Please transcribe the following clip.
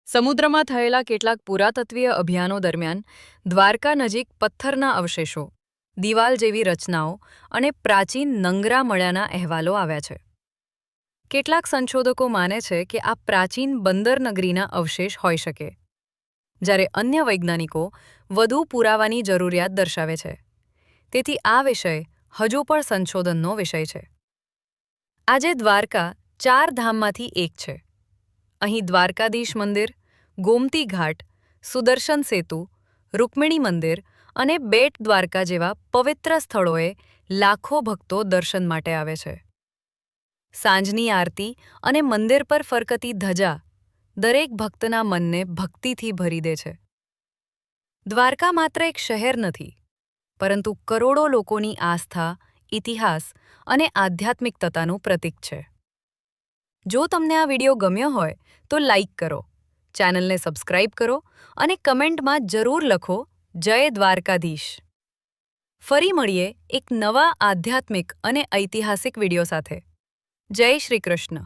સમુદ્રમાં થયેલા કેટલાક પુરાતત્વીય અભિયાનો દરમિયાન દ્વારકા નજીક પથ્થરના અવશેષો, દિવાલ જેવી રચનાઓ અને પ્રાચીન નંગરા મળ્યાના અહેવાલો આવ્યા છે. કેટલાક સંશોધકો માને છે કે આ પ્રાચીન બંદરનગરીના અવશેષ હોઈ શકે, જ્યારે અન્ય વૈજ્ઞાનિકો વધુ પુરાવાની જરૂરિયાત દર્શાવે છે. તેથી આ વિષય હજુ પણ સંશોધનનો વિષય છે. આજે દ્વારકા 4 ધામમાંથી એક છે. અહીં દ્વારકાધીશ મંદિર, ગોમતી ઘાટ, સુદર્શન સેતુ, રૂકમિણી મંદિર અને બેટ દ્વારકા જેવા પવિત્ર સ્થળોએ લાખો ભક્તો દર્શન માટે આવે છે. સાંજની આરતી અને મંદિર પર ફરકતી ધજા દરેક ભક્તના મનને ભક્તિથી ભરી દે છે. દ્વારકા માત્ર એક શહેર નથી, પરંતુ કરોડો લોકોની આસ્થા, ઇતિહાસ અને આધ્યાત્મિકતાનું પ્રતીક છે. જો તમને આ વિડિયો ગમ્યો હોય તો લાઇક કરો, ચેનલને સબસ્ક્રાઇબ કરો અને કમેન્ટમાં જરૂર લખો જય દ્વારકાધીશ. ફરી મળીએ એક નવા આધ્યાત્મિક અને ઐતિહાસિક વિડિયો સાથે. જય શ્રી કૃષ્ણ.